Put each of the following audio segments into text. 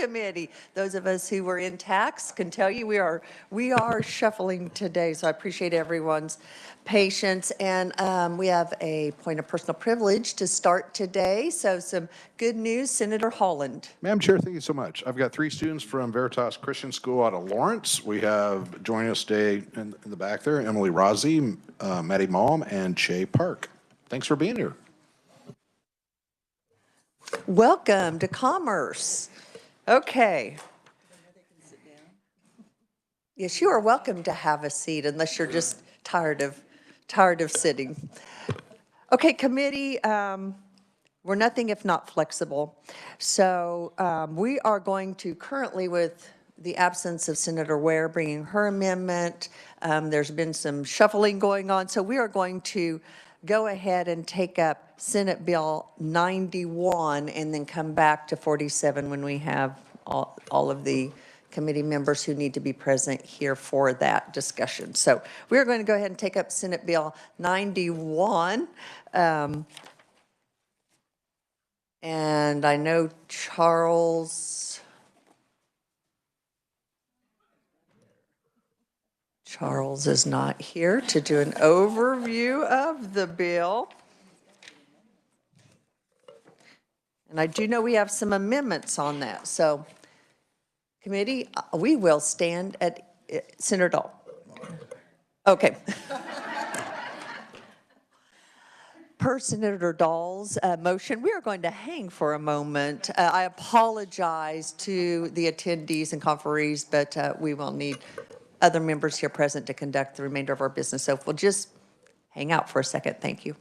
committee. Those of us who were in tax can tell you we are shuffling today, so I appreciate everyone's patience. And we have a point of personal privilege to start today. So some good news, Senator Holland. Madam Chair, thank you so much. I've got 3 students from Veritas Christian School out of Lawrence. We have joining us today in the back there, Emily Rozzi, Maddie Malm, and Che Park. Thanks for being here. Welcome to Commerce. Okay. Yes, you are welcome to have a seat unless you're just tired of sitting. Okay, committee, we're nothing if not flexible. So we are going to currently, with the absence of Senator Ware bringing her amendment, there's been some shuffling going on. So we are going to go ahead and take up Senate Bill 91 and then come back to 47 when we have all of the committee members who need to be present here for that discussion. So we're going to go ahead and take up Senate Bill 91. And I know Charles is not here to do an overview of the bill. And I do know we have some amendments on that. So committee, we will stand at Senator Dahl. Okay. Per Senator Dahl's motion, we are going to hang for a moment. I apologize to the attendees and conferees, but we will need other members here present to conduct the remainder of our business. So if we'll just hang out for a second, thank you.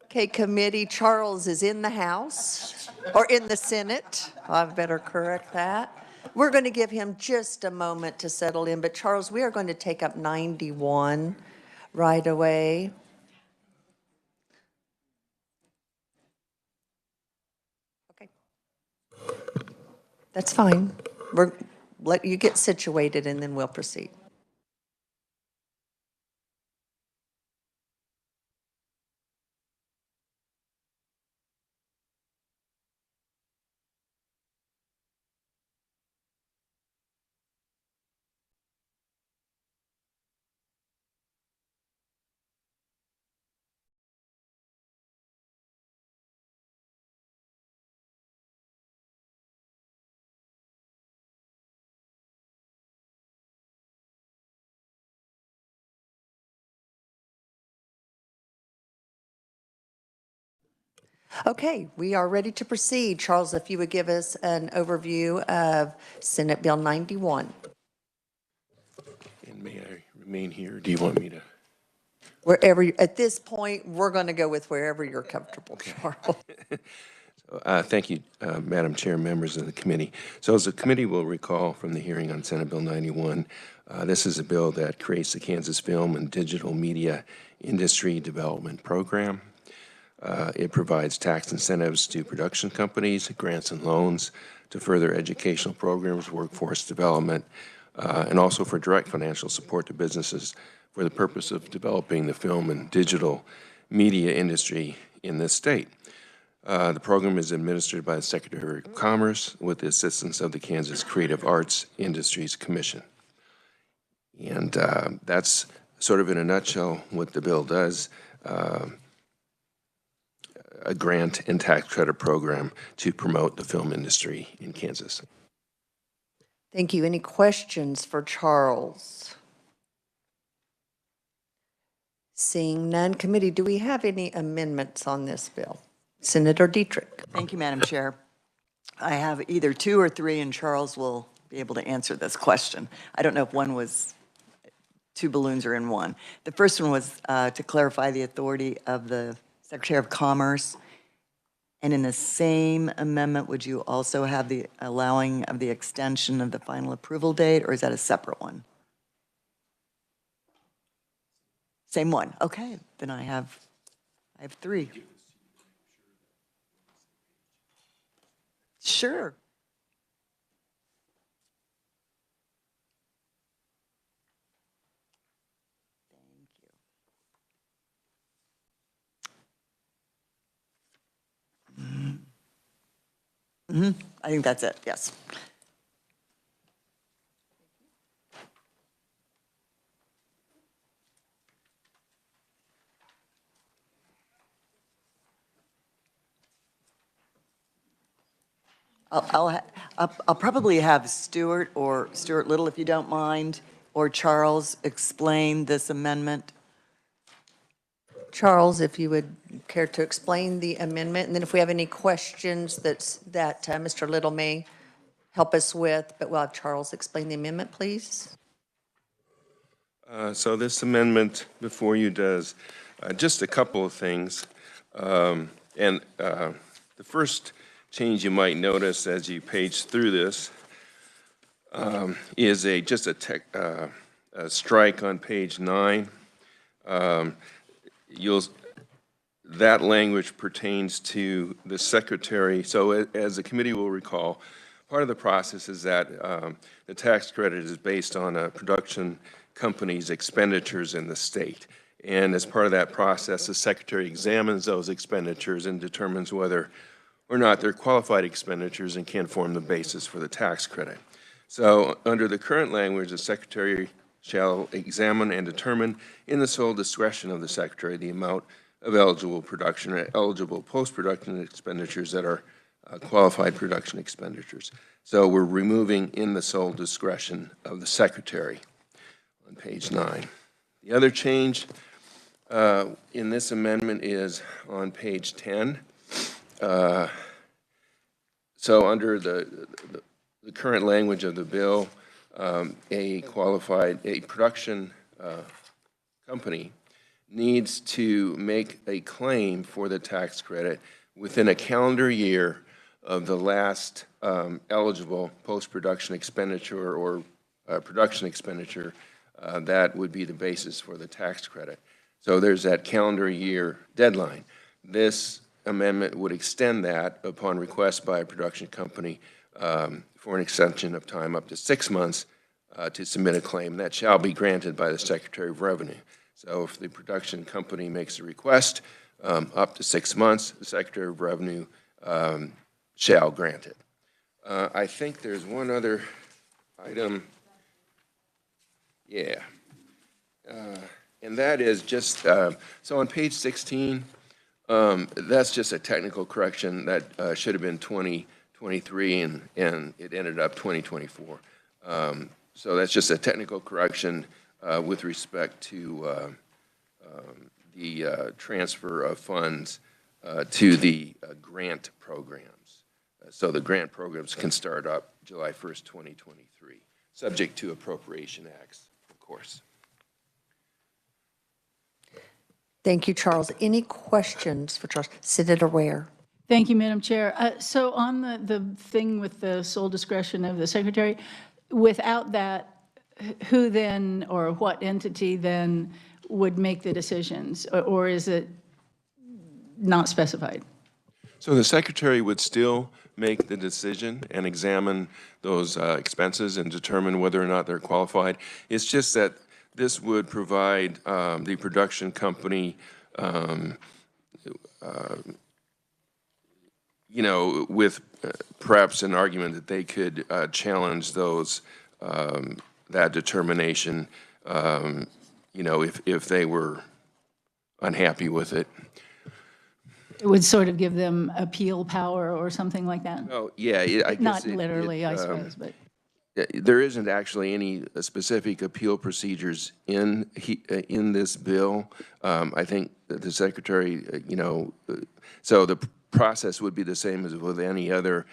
Okay, committee, Charles is in the House, or in the Senate. I better correct that. We're going to give him just a moment to settle in, but Charles, we are going to take up 91 right away. Okay. That's fine. We'll let you get situated and then we'll proceed. Okay, we are ready to proceed. Charles, if you would give us an overview of Senate Bill 91. And may I remain here? Do you want me to? Wherever, at this point, we're going to go with wherever you're comfortable, Charles. Thank you, Madam Chair, members of the committee. So as the committee will recall from the hearing on Senate Bill 91, this is a bill that creates the Kansas Film and Digital Media Industry Development Program. It provides tax incentives to production companies, grants and loans to further educational programs, workforce development, and also for direct financial support to businesses for the purpose of developing the film and digital media industry in this state. The program is administered by the Secretary of Commerce with the assistance of the Kansas Creative Arts Industries Commission. And that's sort of in a nutshell what the bill does. A grant and tax credit program to promote the film industry in Kansas. Thank you. Any questions for Charles? Seeing none, committee, do we have any amendments on this bill? Senator Dietrich. Thank you, Madam Chair. I have either 2 or 3, and Charles will be able to answer this question. I don't know if one was 2 balloons or in one. The first one was to clarify the authority of the Secretary of Commerce. And in the same amendment, would you also have the allowing of the extension of the final approval date, or is that a separate one? Same one. Okay, then I have 3. Sure. I think that's it, yes. I'll probably have Stuart Little, if you don't mind, or Charles explain this amendment. Charles, if you would care to explain the amendment, and then if we have any questions that Mr. Little may help us with, but we'll have Charles explain the amendment, please. So this amendment before you does just a couple of things. The first change you might notice as you page through this is just a strike on page 9. That language pertains to the secretary. So as the committee will recall, part of the process is that the tax credit is based on a production company's expenditures in the state. And as part of that process, the secretary examines those expenditures and determines whether or not they're qualified expenditures and can form the basis for the tax credit. So under the current language, the secretary shall examine and determine in the sole discretion of the secretary the amount of eligible production or eligible post-production expenditures that are qualified production expenditures. So we're removing in the sole discretion of the secretary on page 9. The other change in this amendment is on page 10. So under the current language of the bill, a production company needs to make a claim for the tax credit within a calendar year of the last eligible post-production expenditure or production expenditure that would be the basis for the tax credit. So there's that calendar year deadline. This amendment would extend that upon request by a production company for an extension of time up to 6 months to submit a claim. That shall be granted by the Secretary of Revenue. So if the production company makes a request up to 6 months, the Secretary of Revenue shall grant it. I think there's one other item. Yeah. And that is just, so on page 16, that's just a technical correction that should have been 2023 and it ended up 2024. So that's just a technical correction with respect to the transfer of funds to the grant programs. So the grant programs can start up July 1st, 2023, subject to appropriation acts, of course. Thank you, Charles. Any questions for Charles? Senator Ware. Thank you, Madam Chair. So on the thing with the sole discretion of the secretary, without that, who then or what entity then would make the decisions? Or is it not specified? So the secretary would still make the decision and examine those expenses and determine whether or not they're qualified. It's just that this would provide the production company, you know, with perhaps an argument that they could challenge those, that determination, you know, if they were unhappy with it. It would sort of give them appeal power or something like that? Oh, yeah, I guess. Not literally, I suppose, but. There isn't actually any specific appeal procedures in this bill. I think that the secretary, you know, so the process would be the same as with any other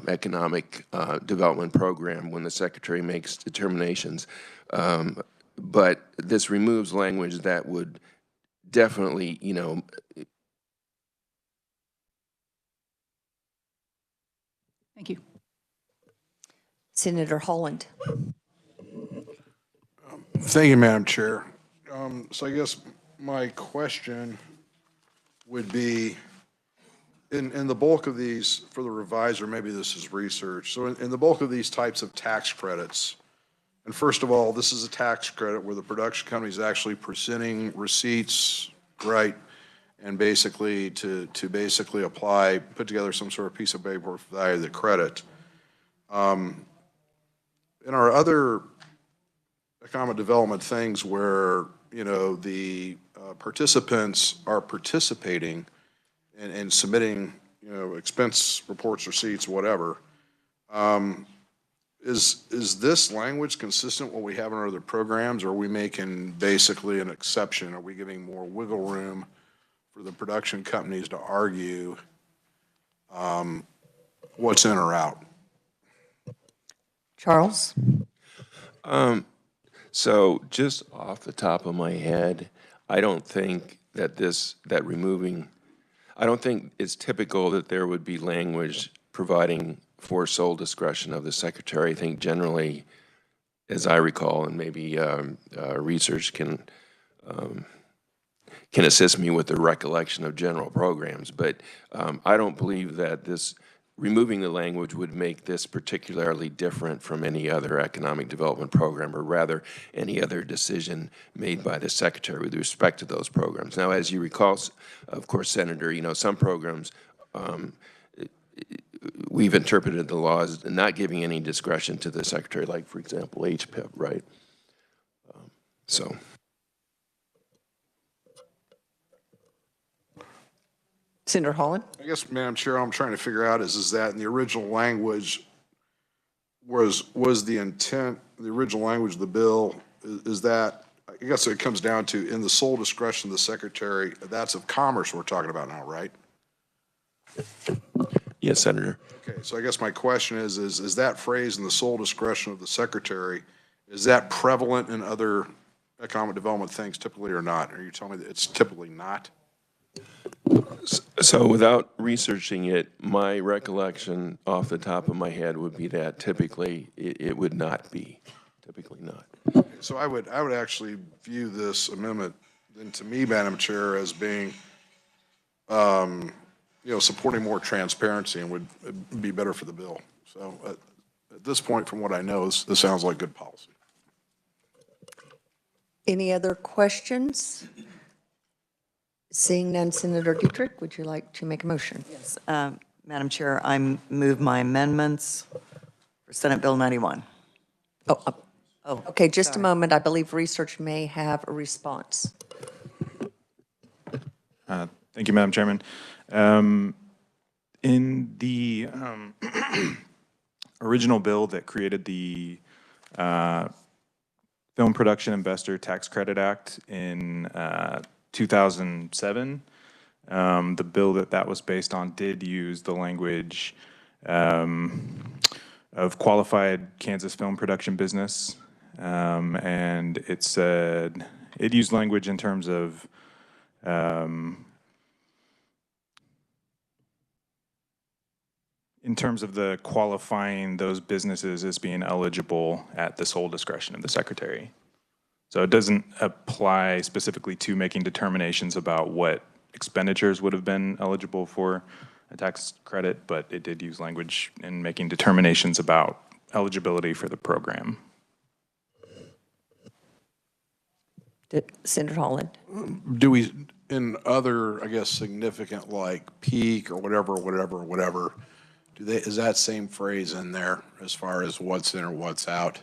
economic development program when the secretary makes determinations. But this removes language that would definitely, you know. Thank you. Senator Holland. Thank you, Madam Chair. So I guess my question would be, in the bulk of these, for the revisor, maybe this is research. So in the bulk of these types of tax credits, and first of all, this is a tax credit where the production company is actually presenting receipts, right? And basically to basically apply, put together some sort of piece of paper for value of the credit. In our other economic development things where, you know, the participants are participating and submitting, you know, expense reports, receipts, whatever, is this language consistent with what we have in our other programs, or are we making basically an exception? Are we giving more wiggle room for the production companies to argue what's in or out? Charles? So just off the top of my head, I don't think that I don't think it's typical that there would be language providing for sole discretion of the secretary. I think generally, as I recall, and maybe research can assist me with the recollection of general programs, but I don't believe that this removing the language would make this particularly different from any other economic development program, or rather any other decision made by the secretary with respect to those programs. Now, as you recall, of course, Senator, you know, some programs, we've interpreted the laws not giving any discretion to the secretary, like, for example, HPIP, right? So. Senator Holland? I guess, Madam Chair, all I'm trying to figure out is that in the original language, was the intent, the original language of the bill, is that, I guess it comes down to, in the sole discretion of the secretary, that's of commerce we're talking about now, right? Yes, Senator. Okay, so I guess my question is that phrase, in the sole discretion of the secretary, is that prevalent in other economic development things typically or not? Are you telling me that it's typically not? So without researching it, my recollection off the top of my head would be that typically it would not be, typically not. So I would actually view this amendment, then, to me, Madam Chair, as being, you know, supporting more transparency and would be better for the bill. So at this point, from what I know, this sounds like good policy. Any other questions? Seeing none, Senator Dietrich, would you like to make a motion? Yes, Madam Chair, I move my amendments for Senate Bill 91. Okay, just a moment. I believe research may have a response. Thank you, Madam Chairman. In the original bill that created the Film Production Investor Tax Credit Act in 2007, The bill that was based on did use the language of qualified Kansas film production business. And it said, it used language in terms of the qualifying those businesses as being eligible at the sole discretion of the secretary. So it doesn't apply specifically to making determinations about what expenditures would have been eligible for a tax credit, but it did use language in making determinations about eligibility for the program. Senator Holland? Do we, in other, I guess, significant like peak or whatever, is that same phrase in there as far as what's in or what's out?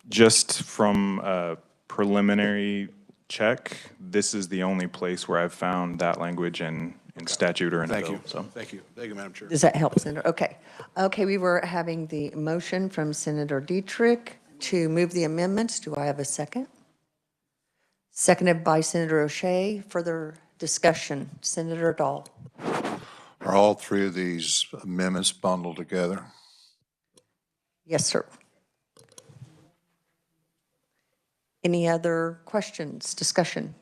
Just from a preliminary check, this is the only place where I've found that language in statute or in a Thank bill. you. So. Thank you, Madam Chair. Does that help, Senator? Okay. Okay, we were having the motion from Senator Dietrich to move the amendments. Do I have a second? Seconded by Senator O'Shea. Further discussion. Senator Dahl. Are all three of these amendments bundled together? Yes, sir. Any other questions, discussion?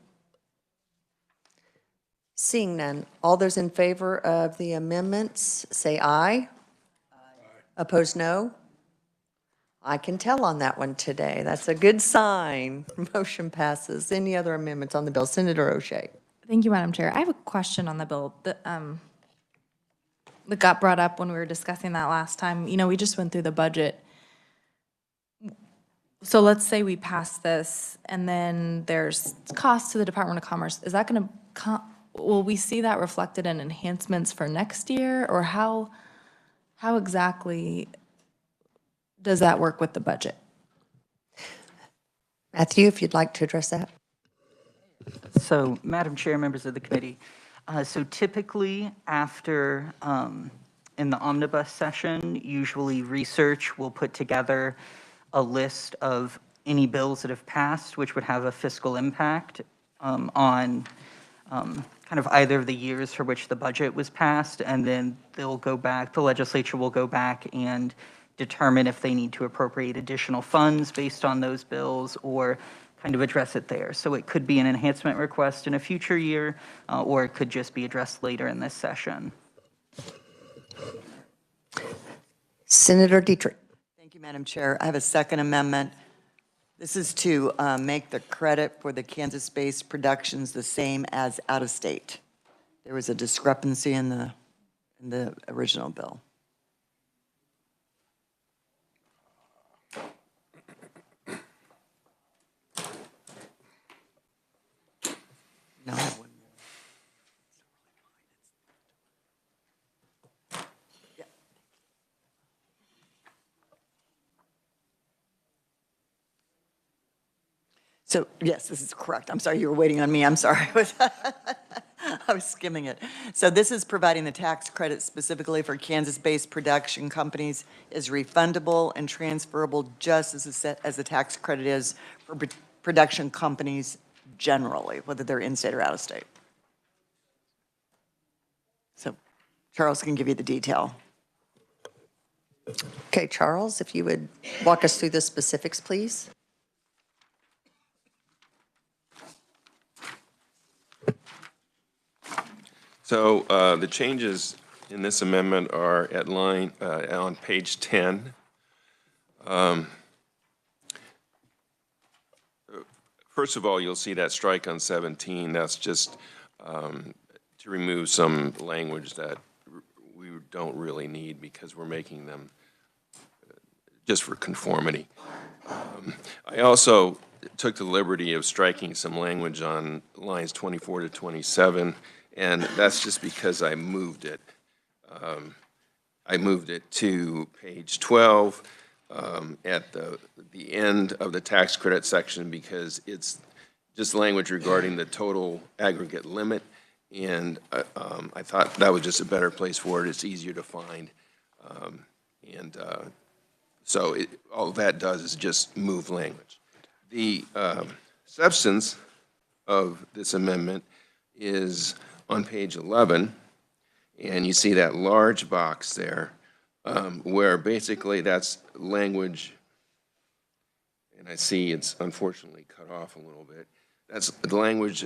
Seeing none, all those in favor of the amendments, say aye. Aye. Opposed, no? I can tell on that one today. That's a good sign. Motion passes. Any other amendments on the bill? Senator O'Shea. Thank you, Madam Chair. I have a question on the bill that got brought up when we were discussing that last time. You know, we just went through the budget. So let's say we pass this and then there's costs to the Department of Commerce. Is that going to, will we see that reflected in enhancements for next year? Or how exactly does that work with the budget? Matthew, if you'd like to address that. So, Madam Chair, members of the committee, so typically after, in the omnibus session, usually research will put together a list of any bills that have passed, which would have a fiscal impact on kind of either of the years for which the budget was passed, and then they'll go back, the legislature will go back and determine if they need to appropriate additional funds based on those bills or kind of address it there. So it could be an enhancement request in a future year, or it could just be addressed later in this session. Senator Dietrich. Thank you, Madam Chair. I have a second amendment. This is to make the credit for the Kansas-based productions the same as out-of-state. There was a discrepancy in the original bill. No, I have one. Yeah. So, yes, this is correct. I'm sorry, you were waiting on me. I'm sorry. I was skimming it. So this is providing the tax credit specifically for Kansas-based production companies is refundable and transferable just as the tax credit is for production companies generally, whether they're in-state or out-of-state. So Charles can give you the detail. Okay, Charles, if you would walk us through the specifics, please. So the changes in this amendment are at line, on page 10. First of all, you'll see that strike on 17. That's just to remove some language that we don't really need because we're making them just for conformity. I also took the liberty of striking some language on lines 24 to 27, and that's just because I moved it. I moved it to page 12 at the end of the tax credit section because it's just language regarding the total aggregate limit, and I thought that was just a better place for it. It's easier to find, so all that does is just move language. The substance of this amendment is on page 11, and you see that large box there, where basically that's language, and I see it's unfortunately cut off a little bit. That's the language,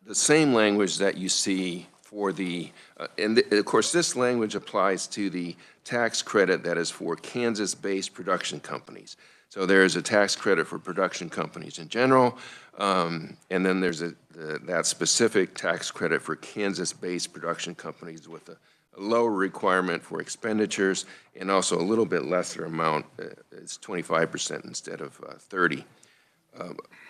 the same language that you see for the, of course, this language applies to the tax credit that is for Kansas-based production companies. So there's a tax credit for production companies in general, and then there's that specific tax credit for Kansas-based production companies with a lower requirement for expenditures and also a little bit lesser amount. It's 25% instead of 30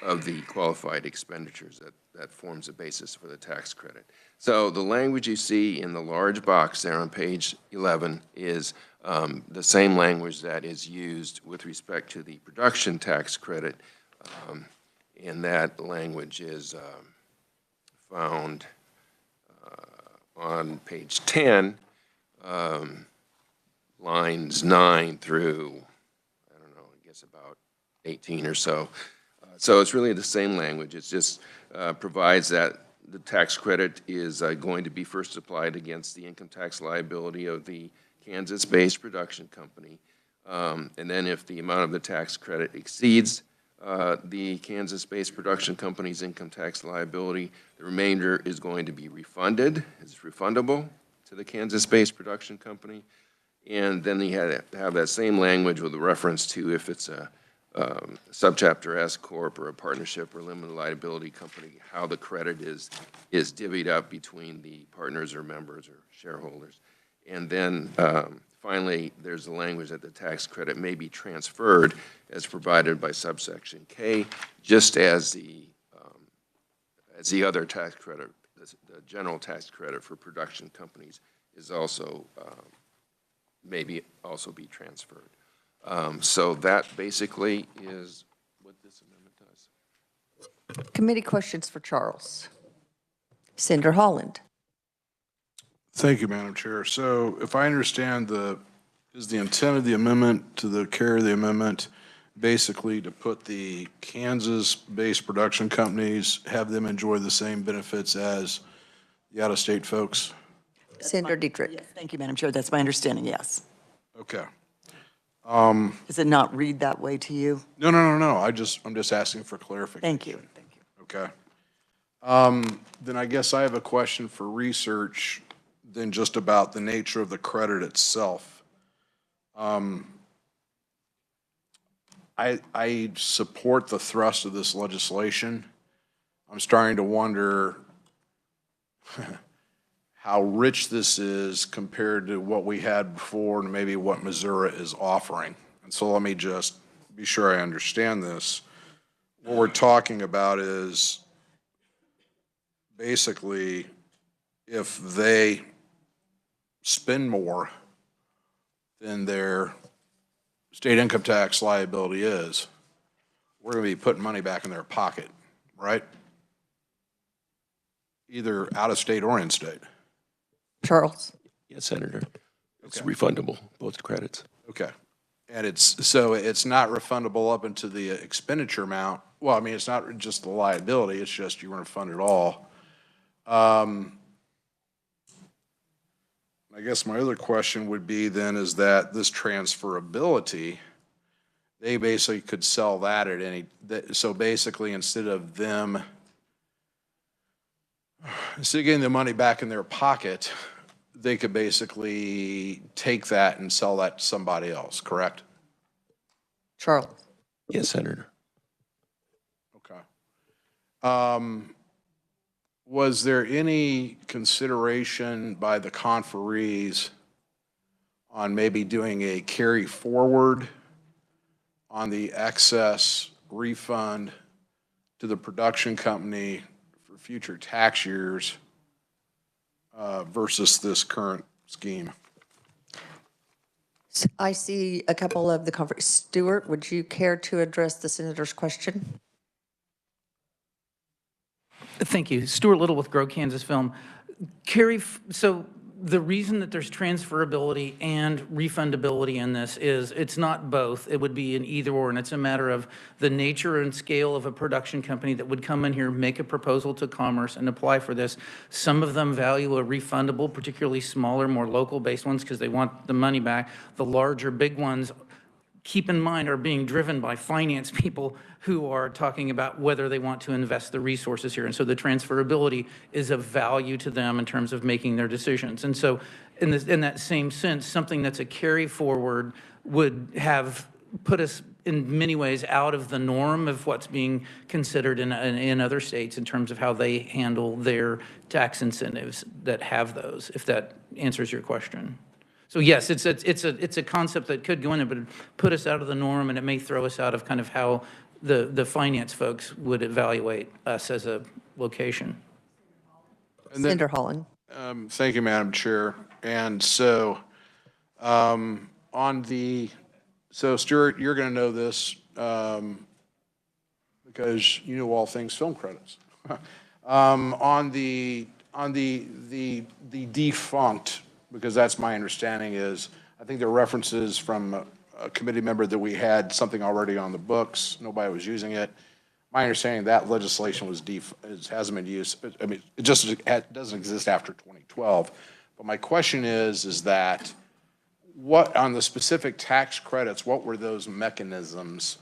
of the qualified expenditures that forms the basis for the tax credit. So the language you see in the large box there on page 11 is the same language that is used with respect to the production tax credit, and that language is found on page 10, lines 9 through, I don't know, I guess about 18 or so. So it's really the same language. It just provides that the tax credit is going to be first applied against the income tax liability of the Kansas-based production company. And then if the amount of the tax credit exceeds the Kansas-based production company's income tax liability, the remainder is going to be refunded. It's refundable to the Kansas-based production company. And then you have that same language with a reference to if it's a subchapter S corp or a partnership or limited liability company, how the credit is divvied up between the partners or members or shareholders. And then finally, there's the language that the tax credit may be transferred as provided by subsection K, just as the other tax credit, the general tax credit for production companies is also maybe also be transferred. So that basically is what this amendment does. Committee questions for Charles. Senator Holland. Thank you, Madam Chair. So if I understand is the intent of the amendment to the carry of the amendment basically to put the Kansas-based production companies, have them enjoy the same benefits as the out-of-state folks? Senator Dietrich. Yes, thank you, Madam Chair. That's my understanding, yes. Okay. Does it not read that way to you? No. I'm just asking for clarification. Thank you. Okay. Then I guess I have a question for research then just about the nature of the credit itself. I support the thrust of this legislation. I'm starting to wonder how rich this is compared to what we had before and maybe what Missouri is offering. And so let me just be sure I understand this. What we're talking about is basically if they spend more than their state income tax liability is, we're going to be putting money back in their pocket, right? Either out of state or in state. Charles. Yes, Senator. It's refundable, both credits. Okay. And it's not refundable up into the expenditure amount. Well, I mean, it's not just the liability, it's just you weren't funded all. I guess my other question would be then is that this transferability, they basically could sell that at any, so basically instead of getting the money back in their pocket, they could basically take that and sell that to somebody else, correct? Charles. Yes, Senator. Okay. Was there any consideration by the conferees on maybe doing a carry forward on the excess refund to the production company for future tax years versus this current scheme? I see a couple of the conference. Stuart, would you care to address the senator's question? Thank you. Stuart Little with Grow Kansas Film. So the reason that there's transferability and refundability in this is it's not both. It would be an either or, and it's a matter of the nature and scale of a production company that would come in here, make a proposal to Commerce and apply for this. Some of them value a refundable, particularly smaller, more local-based ones because they want the money back. The larger, big ones, keep in mind, are being driven by finance people who are talking about whether they want to invest the resources here. And so the transferability is of value to them in terms of making their decisions. And so in that same sense, something that's a carry forward would have put us in many ways out of the norm of what's being considered in other states in terms of how they handle their tax incentives that have those, if that answers your question. So yes, it's a concept that could go in it, but it'd put us out of the norm, and it may throw us out of kind of how the finance folks would evaluate us as a location. Senator Holland. Thank you, Madam Chair. And so, Stuart, you're going to know this because you know all things film credits. On the defunct, because that's my understanding is, I think there are references from a committee member that we had something already on the books. Nobody was using it. My understanding that legislation hasn't been used. I mean, it just doesn't exist after 2012. But my question is that what on the specific tax credits, what were those mechanisms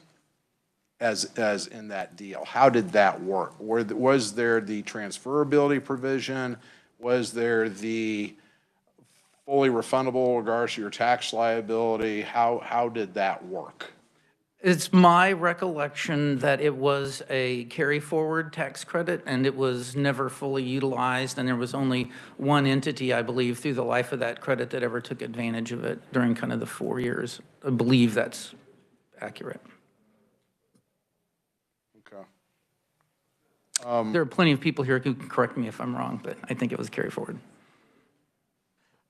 as in that deal? How did that work? Was there the transferability provision? Was there the fully refundable in regards to your tax liability? How did that work? It's my recollection that it was a carry forward tax credit and it was never fully utilized, and there was only one entity, I believe, through the life of that credit that ever took advantage of it during kind of the 4 years. I believe that's accurate. Okay. There are plenty of people here who can correct me if I'm wrong, but I think it was carry forward.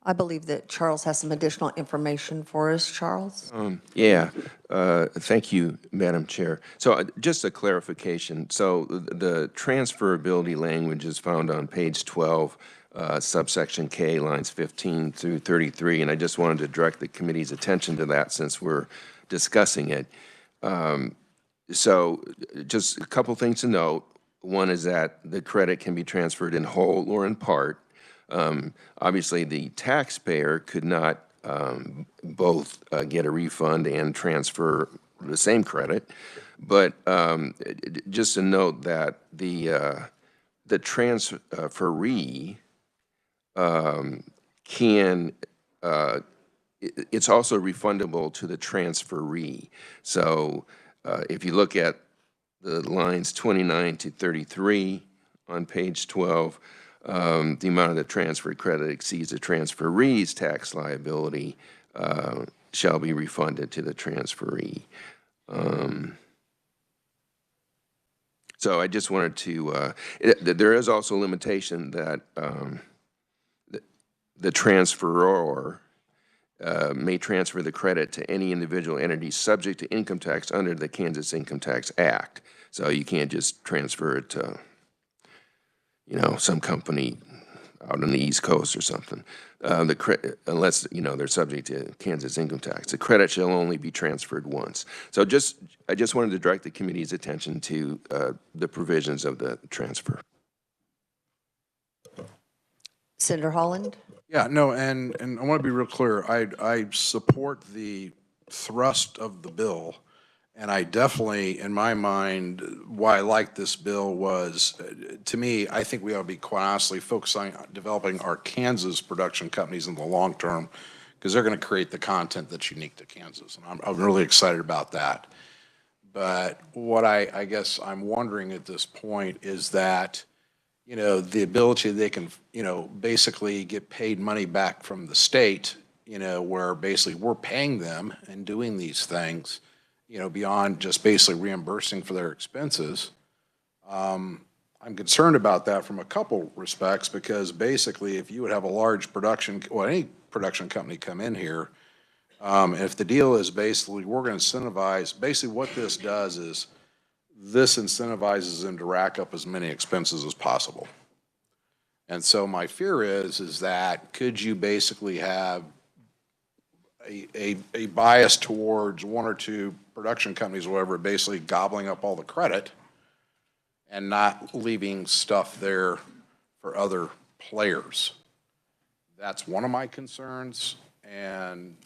I believe that Charles has some additional information for us. Charles? Thank you, Madam Chair. So just a clarification. So the transferability language is found on page 12, subsection K, lines 15 through 33, and I just wanted to direct the committee's attention to that since we're discussing it. So just a couple things to note. One is that the credit can be transferred in whole or in part. Obviously, the taxpayer could not both get a refund and transfer the same credit, but just to note that the transferee can it's also refundable to the transferee. So if you look at the lines 29 to 33 on page 12. The amount of the transfer credit exceeds the transferee's tax liability shall be refunded to the transferee. So I just wanted to, there is also a limitation that the transferor may transfer the credit to any individual entity subject to income tax under the Kansas Income Tax Act. So you can't just transfer it to some company out on the East Coast or something, unless, they're subject to Kansas income tax. The credit shall only be transferred once. So I just wanted to direct the committee's attention to the provisions of the transfer. Senator Holland? Yeah, no, and I want to be real clear. I support the thrust of the bill. And I definitely, in my mind, why I like this bill was, to me, I think we ought to be quite honestly focusing on developing our Kansas production companies in the long term, because they're going to create the content that's unique to Kansas. And I'm really excited about that. But what I guess I'm wondering at this point is that, the ability they can, basically get paid money back from the state, where basically we're paying them and doing these things, beyond just basically reimbursing for their expenses. I'm concerned about that from a couple respects, because basically if you would have a large production, any production company come in here, if the deal is basically we're going to incentivize, basically what this does is this incentivizes them to rack up as many expenses as possible. And so my fear is that could you basically have a bias towards one or two production companies or whatever, basically gobbling up all the credit and not leaving stuff there for other players? That's one of my concerns, and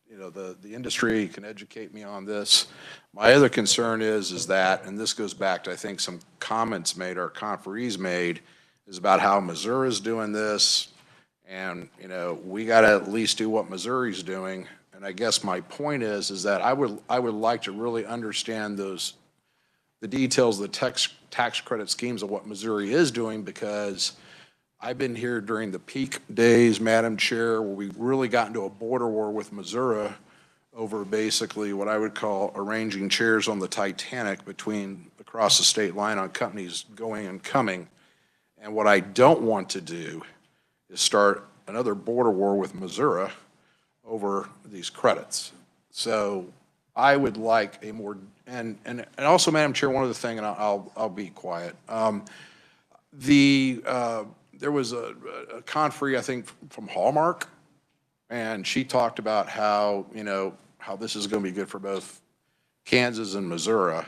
you know, the industry can educate me on this. My other concern is that, and this goes back to, I think, some comments made, our conferees made, is about how Missouri's doing this, and, you know, we got to at least do what Missouri's doing. And I guess my point is that I would like to really understand the details of the tax credit schemes of what Missouri is doing, because I've been here during the peak days, Madam Chair, where we really got into a border war with Missouri over basically what I would call arranging chairs on the Titanic across the state line on companies going and coming. And what I don't want to do is start another border war with Missouri over these credits. So I would like a more, and also, Madam Chair, one other thing, and I'll be quiet. There was a conferee, I think, from Hallmark, and she talked about how, you know, how this is going to be good for both Kansas and Missouri. And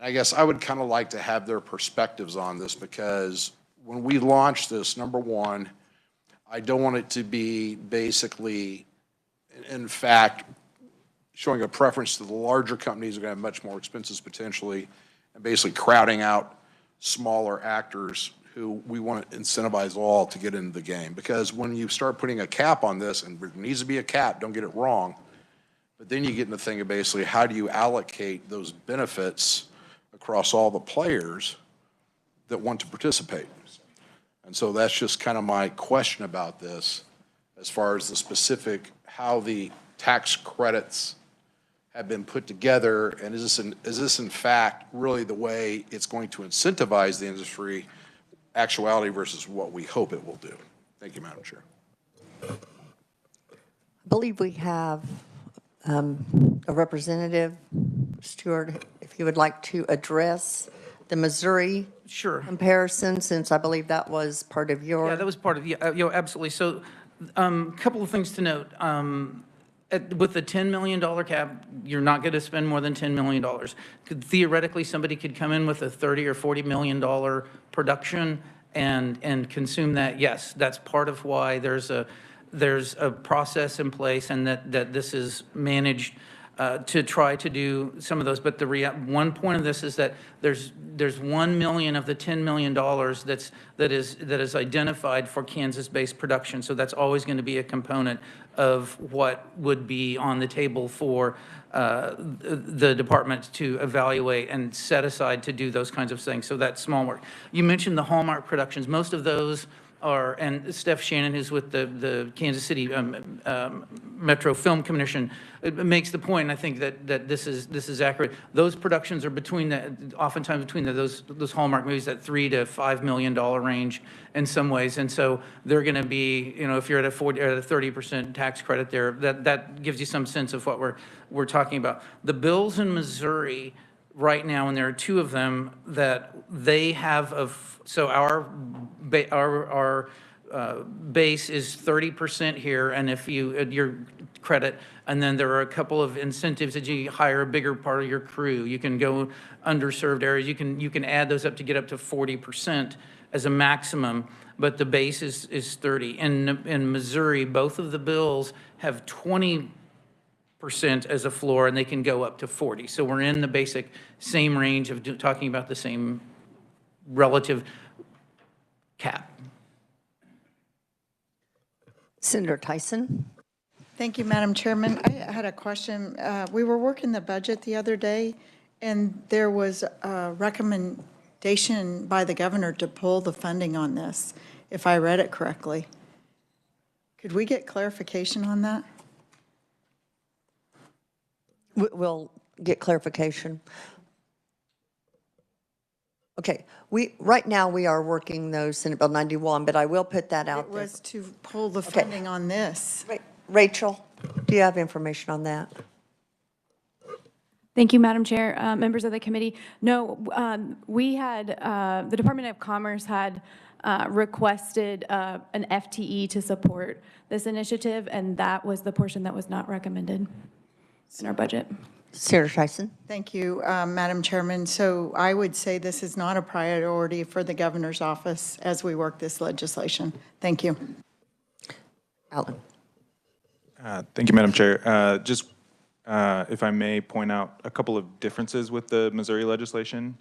I guess I would kind of like to have their perspectives on this, because when we launch this, number one, I don't want it to be basically, in fact, showing a preference to the larger companies who are going to have much more expenses potentially, and basically crowding out smaller actors who we want to incentivize all to get into the game. Because when you start putting a cap on this, and there needs to be a cap, don't get it wrong, but then you get into the thing of basically how do you allocate those benefits across all the players that want to participate? And so that's just kind of my question about this, as far as the specific, how the tax credits have been put together, and is this in fact really the way it's going to incentivize the industry, actuality versus what we hope it will do? Thank you, Madam Chair. I believe we have a representative, Stuart, if you would like to address the Missouri Sure. comparison, since I believe that was part of your. Yeah, that was part of, yeah, absolutely. So, couple of things to note. With the $10 million cap, you're not going to spend more than $10 million. Theoretically, somebody could come in with a $30 or $40 million production and consume that. Yes, that's part of why there's a process in place, and that this is managed to try to do some of those. But one point of this is that there's $1 million of the $10 million that is identified for Kansas-based production. So that's always going to be a component of what would be on the table for the department to evaluate and set aside to do those kinds of things. So that's small work. You mentioned the Hallmark productions. Most of those are, and Steph Shannon, who's with the Kansas City Metro Film Commission, makes the point, and I think that this is accurate. Those productions are oftentimes between those Hallmark movies, that $3 to $5 million range in some ways, and so they're going to be, you know, if you're at a 30% tax credit there, that gives you some sense of what we're talking about. The bills in Missouri right now, and there are two of them that they have so our base is 30% here, and if your credit, and then there are a couple of incentives that you hire a bigger part of your crew. You can go underserved areas. You can add those up to get up to 40% as a maximum, but the base is 30. In Missouri, both of the bills have 20% as a floor, and they can go up to 40. So we're in the basic same range of talking about the same relative cap. Senator Tyson? Thank you, Madam Chairman. I had a question. We were working the budget the other day, and there was a recommendation by the governor to pull the funding on this, if I read it correctly. Could we get clarification on that? We'll get clarification. Okay, right now we are working those Senate Bill 91, but I will put that out It there. was to pull the funding on this. Rachel, do you have information on that? Thank you, Madam Chair, members of the committee. No, we had, the Department of Commerce had requested an FTE to support this initiative, and that was the portion that was not recommended in our budget. Senator Tyson? Thank you, Madam Chairman. So I would say this is not a priority for the governor's office as we work this legislation. Thank you. Alan? Thank you, Madam Chair. Just if I may point out a couple of differences with the Missouri legislation.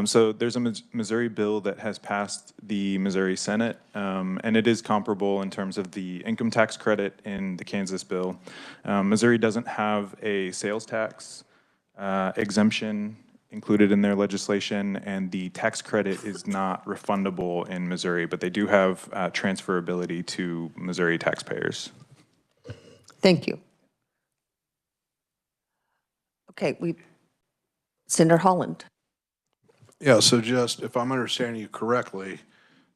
So there's a Missouri bill that has passed the Missouri Senate, and it is comparable in terms of the income tax credit in the Kansas bill. Missouri doesn't have a sales tax exemption included in their legislation, and the tax credit is not refundable in Missouri, but they do have transferability to Missouri taxpayers. Thank you. Okay, Senator Holland? Yeah, so just, if I'm understanding you correctly,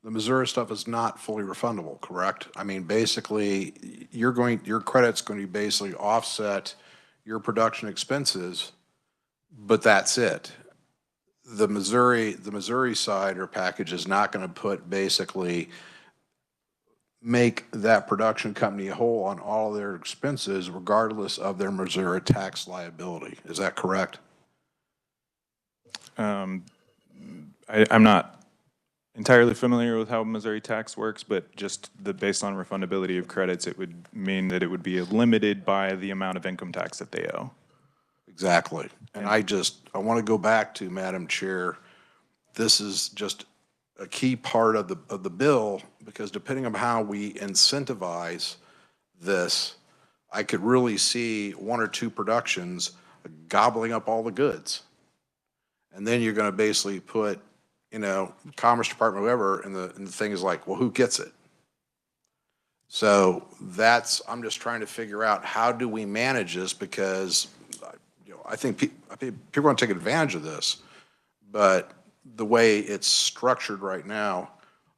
the Missouri stuff is not fully refundable, correct? I mean, basically, your credit's going to basically offset your production expenses, but that's it. The Missouri side or package is not going to basically make that production company whole on all of their expenses regardless of their Missouri tax liability. Is that correct? I'm not entirely familiar with how Missouri tax works, but just based on refundability of credits, it would mean that it would be limited by the amount of income tax that they owe. Exactly. And I want to go back to, Madam Chair, this is just a key part of the bill, because depending on how we incentivize this, I could really see one or two productions gobbling up all the goods. And then you're going to basically put, Commerce Department, whoever, and the thing is like, well, who gets it? So I'm just trying to figure out, how do we manage this? Because I think people are going to take advantage of this, but the way it's structured right now,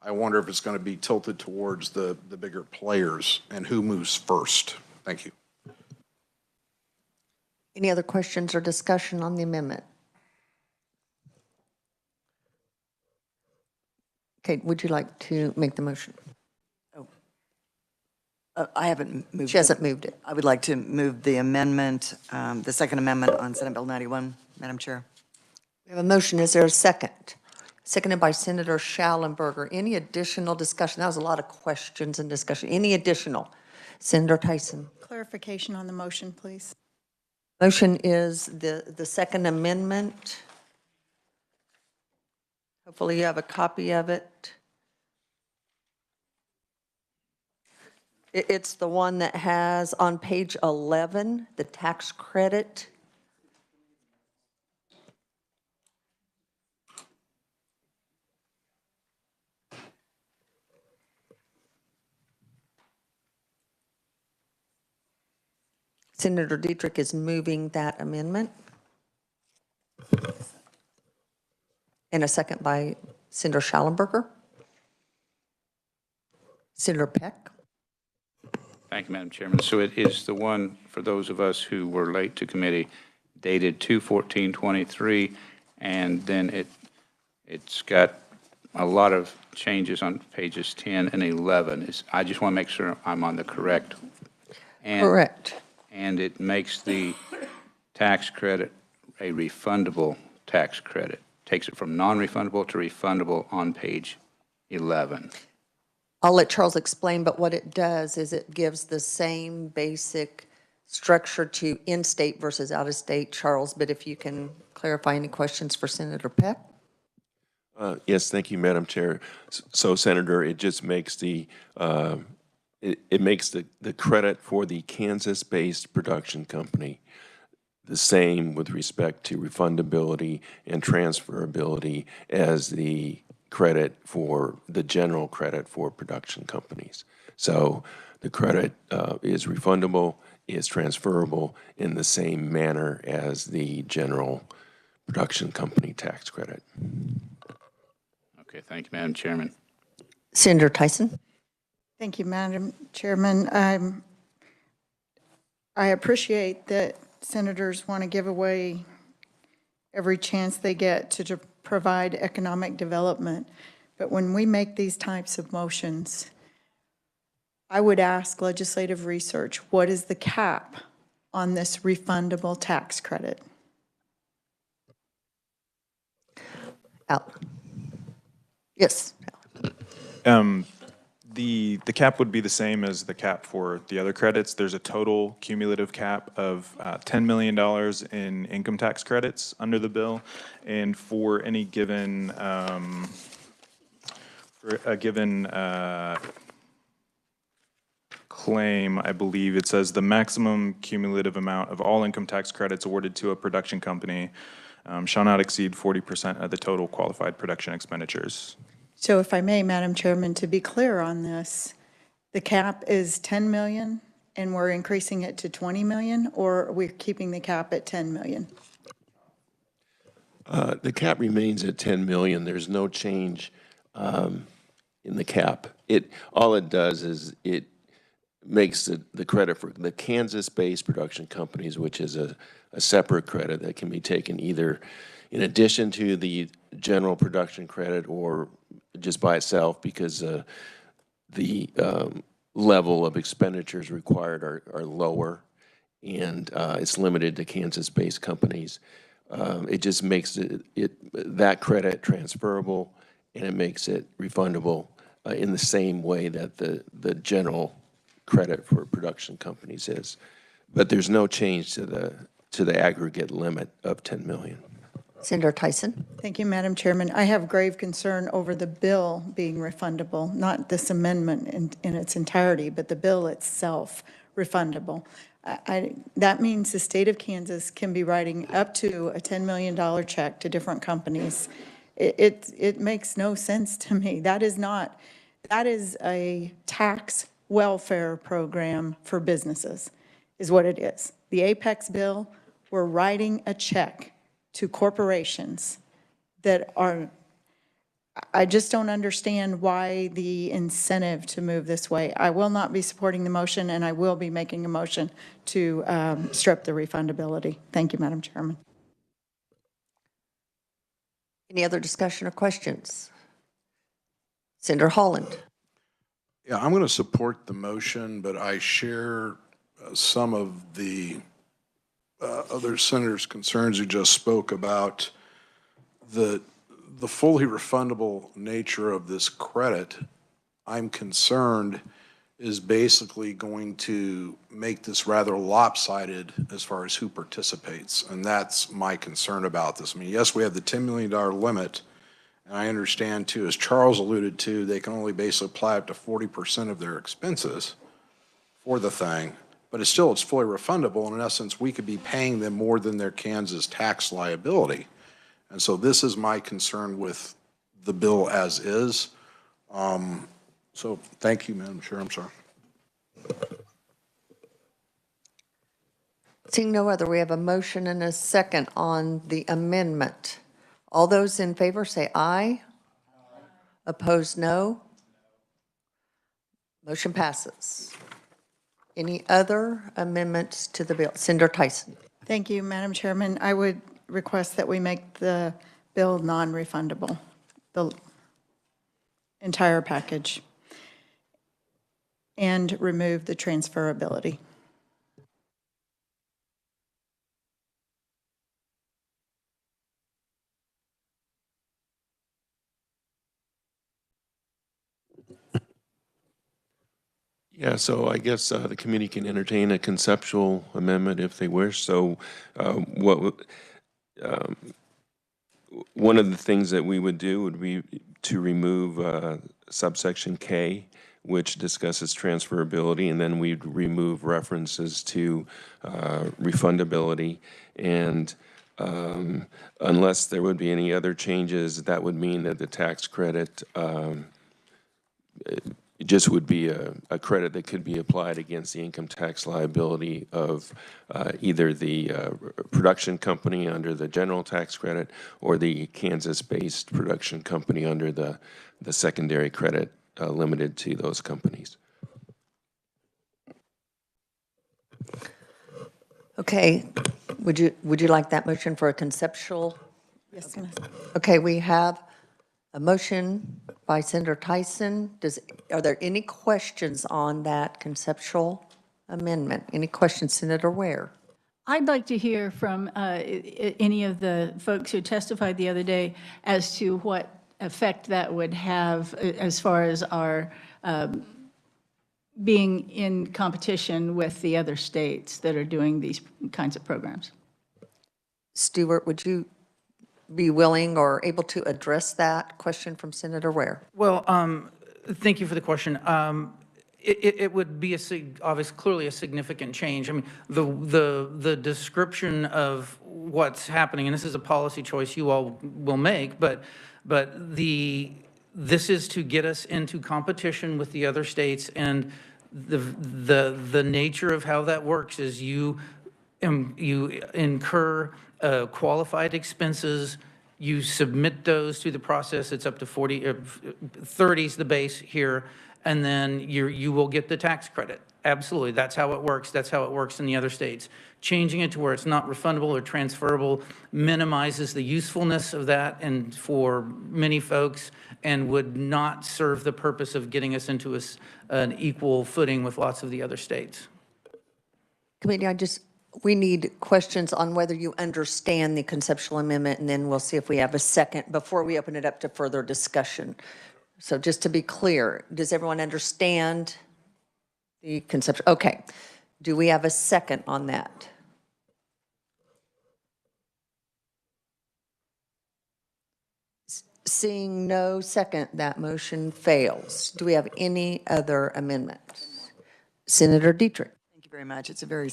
I wonder if it's going to be tilted towards the bigger players and who moves first. Thank you. Any other questions or discussion on the amendment? Okay, would you like to make the motion? I haven't moved. She hasn't moved it. I would like to move the amendment, the second amendment on Senate Bill 91, Madam Chair. We have a motion. Is there a second? Seconded by Senator Schallenberger. Any additional discussion? That was a lot of questions and discussion. Any additional? Senator Tyson. Clarification on the motion, please. Motion is the second amendment. Hopefully you have a copy of it. It's the one that has on page 11, the tax credit. Senator Dietrich is moving that amendment. And a second by Senator Schallenberger. Senator Peck. Thank you, Madam Chairman. So it is the one, for those of us who were late to committee, dated 2/14/23, and then it's got a lot of changes on pages 10 and 11. I just want to make sure I'm on the correct. Correct. And it makes the tax credit a refundable tax credit. Takes it from non-refundable to refundable on page 11. I'll let Charles explain, but what it does is it gives the same basic structure to in-state versus out-of-state, Charles, but if you can clarify any questions for Senator Peck? Yes, thank you, Madam Chair. So, Senator, it just makes it makes the credit for the Kansas-based production company the same with respect to refundability and transferability as the credit for the general credit for production companies. So the credit is refundable, is transferable in the same manner as the general production company tax credit. Okay, thank you, Madam Chairman. Senator Tyson? Thank you, Madam Chairman. I appreciate that senators want to give away every chance they get to provide economic development. but when we make these types of motions, I would ask legislative research, what is the cap on this refundable tax credit? Al? Yes. The cap would be the same as the cap for the other credits. There's a total cumulative cap of $10 million in income tax credits under the bill. And for any given, claim, I believe it says the maximum cumulative amount of all income tax credits awarded to a production company shall not exceed 40% of the total qualified production expenditures. So if I may, Madam Chairman, to be clear on this, the cap is 10 million and we're increasing it to 20 million, or we're keeping the cap at 10 million? The cap remains at 10 million. There's no change in the cap. All it does is it makes the credit for the Kansas-based production companies, which is a separate credit that can be taken either in addition to the general production credit or just by itself, because the level of expenditures required are lower, and it's limited to Kansas-based companies. It just makes that credit transferable, and it makes it refundable in the same way that the general credit for production companies is. But there's no change to the aggregate limit of 10 million. Senator Tyson? Thank you, Madam Chairman. I have grave concern over the bill being refundable, not this amendment in its entirety, but the bill itself refundable. That means the state of Kansas can be writing up to a $10 million check to different companies. It makes no sense to me. That is a tax welfare program for businesses, is what it is. The Apex bill, we're writing a check to corporations that are, I just don't understand why the incentive to move this way. I will not be supporting the motion, and I will be making a motion to strip the refundability. Thank you, Madam Chairman. Any other discussion or questions? Senator Holland? Yeah, I'm going to support the motion, but I share some of the other senators' concerns who just spoke about the fully refundable nature of this credit. I'm concerned is basically going to make this rather lopsided as far as who participates, and that's my concern about this. I mean, yes, we have the $10 million limit, and I understand too, as Charles alluded to, they can only basically apply up to 40% of their expenses for the thing. But it's fully refundable, and in essence, we could be paying them more than their Kansas tax liability. And so this is my concern with the bill as is. So thank you, Madam Chair. I'm sorry. Seeing no other, we have a motion and a second on the amendment. All those in favor say aye. Opposed, no. Motion passes. Any other amendments to the bill? Senator Tyson? Thank you, Madam Chairman. I would request that we make the bill non-refundable, the entire package, and remove the transferability. Yeah, so I guess the committee can entertain a conceptual amendment if they wish. So one of the things that we would do would be to remove subsection K, which discusses transferability, and then we'd remove references to refundability. And unless there would be any other changes, that would mean that the tax credit it just would be a credit that could be applied against the income tax liability of either the production company under the general tax credit or the Kansas-based production company under the secondary credit limited to those companies. Okay, would you like that motion for a conceptual? Yes, ma'am. Okay, we have a motion by Senator Tyson. Are there any questions on that conceptual amendment? Any questions, Senator Ware? I'd like to hear from any of the folks who testified the other day as to what effect that would have as far as our being in competition with the other states that are doing these kinds of programs. Stuart, would you be willing or able to address that question from Senator Ware? Well, thank you for the question. It would be clearly a significant change. I mean, the description of what's happening, and this is a policy choice you all will make, but this is to get us into competition with the other states, and the nature of how that works is you incur qualified expenses. You submit those to the process. It's up to 30 is the base here, and then you will get the tax credit. Absolutely, that's how it works. That's how it works in the other states. Changing it to where it's not refundable or transferable minimizes the usefulness of that and for many folks, and would not serve the purpose of getting us into an equal footing with lots of the other states. Committee, we need questions on whether you understand the conceptual amendment, and then we'll see if we have a second before we open it up to further discussion. So just to be clear, does everyone understand the conceptual? Okay. Do we have a second on that? Seeing no second, that motion fails. Do we have any other amendments? Senator Dietrich. Thank you very much. It's a very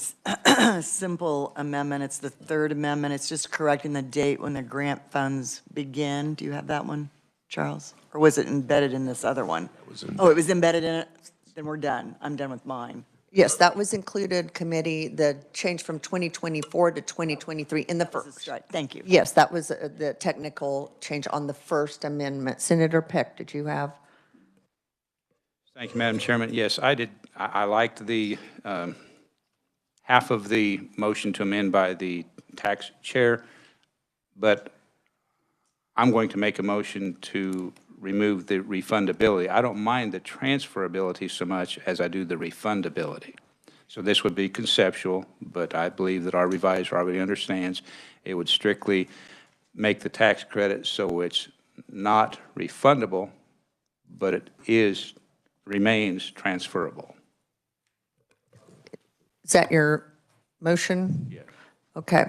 simple amendment. It's the third amendment. It's just correcting the date when the grant funds begin. Do you have that one, Charles? Or was it embedded in this other one? Oh, it was embedded in it? Then we're done. I'm done with mine. Yes, that was included, committee, the change from 2024 to 2023 in the first. Right. Thank you. Yes, that was the technical change on the first amendment. Senator Peck, did you have? Thank you, Madam Chairman. Yes, I did. I liked the half of the motion to amend by the tax chair, but I'm going to make a motion to remove the refundability. I don't mind the transferability so much as I do the refundability. So this would be conceptual, but I believe that our revisor already understands it would strictly make the tax credit so it's not refundable, but it remains transferable. Is that your motion? Yes. Okay.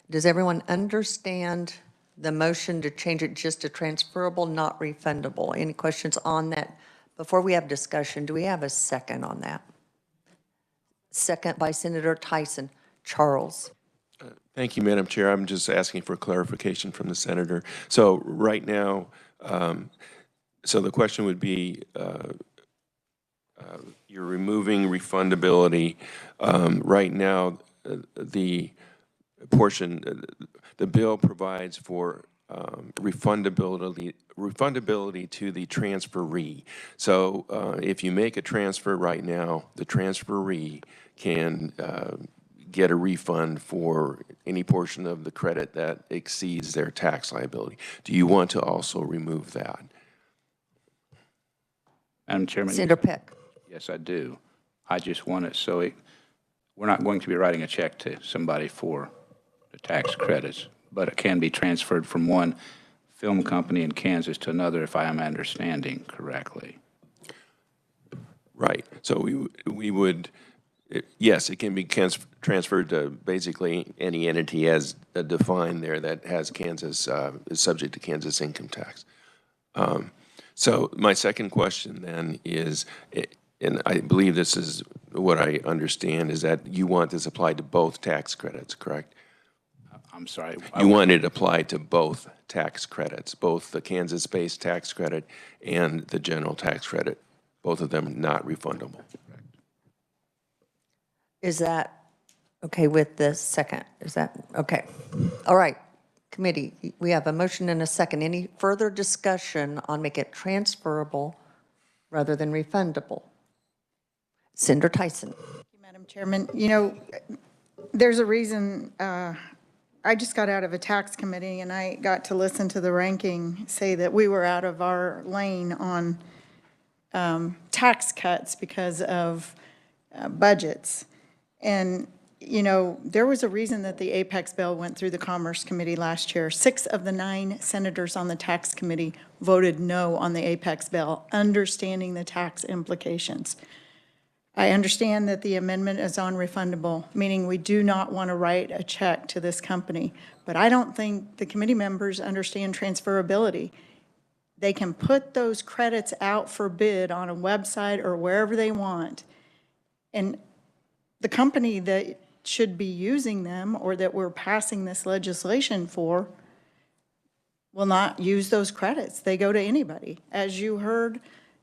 Does everyone understand the motion to change it just to transferable, not refundable? Any questions on that? Before we have discussion, do we have a second on that? Second by Senator Tyson. Charles. Thank you, Madam Chair. I'm just asking for clarification from the senator. So right now, so the question would be, you're removing refundability. Right now, the portion, the bill provides for refundability to the transferee. So if you make a transfer right now, the transferee can get a refund for any portion of the credit that exceeds their tax liability. Do you want to also remove that? Madam Chairman. Senator Peck. Yes, I do. I just want it so we're not going to be writing a check to somebody for the tax credits, but it can be transferred from one film company in Kansas to another, if I am understanding correctly. Right. So we would, yes, it can be transferred to basically any entity as defined there that has Kansas, is subject to Kansas income tax. So my second question then is, and I believe this is what I understand, is that you want this applied to both tax credits, correct? I'm sorry. You want it applied to both tax credits, both the Kansas-based tax credit and the general tax credit, both of them not refundable. Is that okay with the second? Is that okay? All right. Committee, we have a motion and a second. Any further discussion on make it transferable rather than refundable? Senator Tyson. Madam Chairman, you know, there's a reason I just got out of a tax committee and I got to listen to the ranking say that we were out of our lane on tax cuts because of budgets. And, you know, there was a reason that the Apex bill went through the Commerce Committee last year. 6 of the 9 senators on the tax committee voted no on the Apex bill, understanding the tax implications. I understand that the amendment is non-refundable, meaning we do not want to write a check to this company. But I don't think the committee members understand transferability. They can put those credits out for bid on a website or wherever they want. And the company that should be using them or that we're passing this legislation for will not use those credits. They go to anybody. As you heard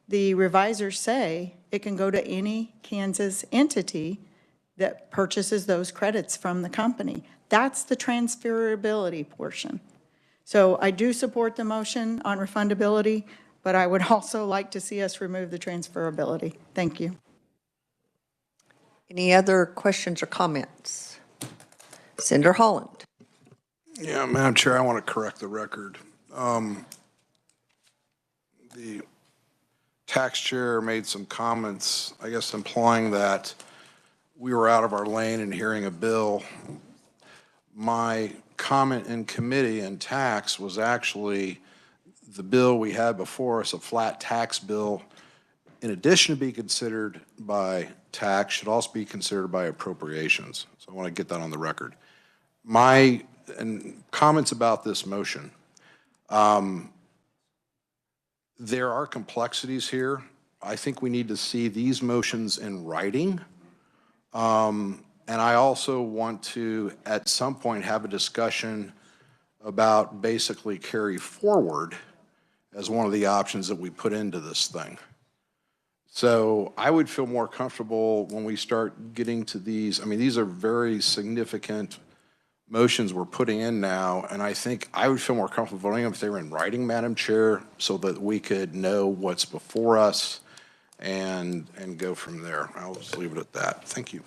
the revisor say, it can go to any Kansas entity that purchases those credits from the company. That's the transferability portion. So I do support the motion on refundability, but I would also like to see us remove the transferability. Thank you. Any other questions or comments? Senator Holland. Yeah, Madam Chair, I want to correct the record. The tax chair made some comments, I guess implying that we were out of our lane in hearing a bill. My comment in committee and tax was actually the bill we had before us, a flat tax bill, in addition to be considered by tax, should also be considered by appropriations. So I want to get that on the record. My comments about this motion. There are complexities here. I think we need to see these motions in writing. And I also want to, at some point, have a discussion about basically carry forward as one of the options that we put into this thing. So I would feel more comfortable when we start getting to these. I mean, these are very significant motions we're putting in now, and I think I would feel more comfortable voting them if they were in writing, Madam Chair, so that we could know what's before us and go from there. I'll just leave it at that. Thank you.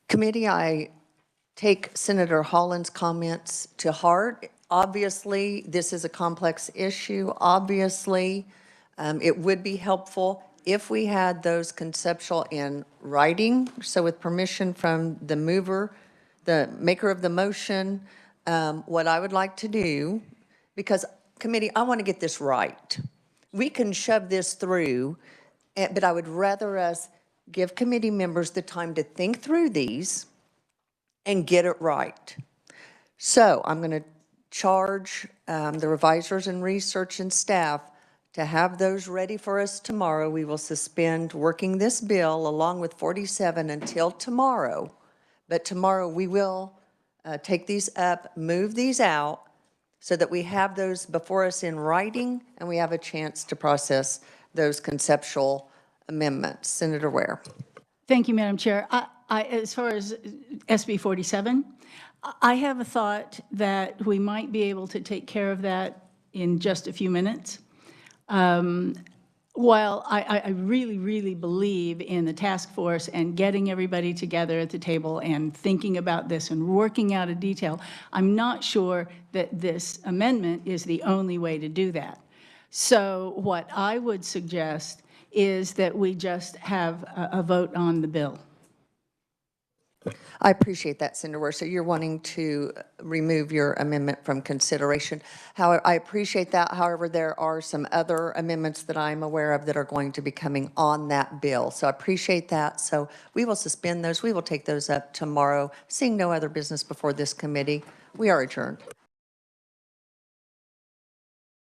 Committee, I take Senator Holland's comments to heart. Obviously, this is a complex issue. Obviously, it would be helpful if we had those conceptual in writing. So with permission from the mover, the maker of the motion, what I would like to do, because committee, I want to get this right. We can shove this through, but I would rather us give committee members the time to think through these and get it right. So I'm going to charge the revisers and research and staff to have those ready for us tomorrow. We will suspend working this bill along with 47 until tomorrow. But tomorrow we will take these up, move these out so that we have those before us in writing and we have a chance to process those conceptual amendments. Senator Ware. Thank you, Madam Chair. As far as SB 47, I have a thought that we might be able to take care of that in just a few minutes. While I really, really believe in the task force and getting everybody together at the table and thinking about this and working out a detail, I'm not sure that this amendment is the only way to do that. So what I would suggest is that we just have a vote on the bill. I appreciate that, Senator Ware. So you're wanting to remove your amendment from consideration. However, I appreciate that. However, there are some other amendments that I'm aware of that are going to be coming on that bill. So I appreciate that. So we will suspend those. We will take those up tomorrow. Seeing no other business before this committee, we are adjourned.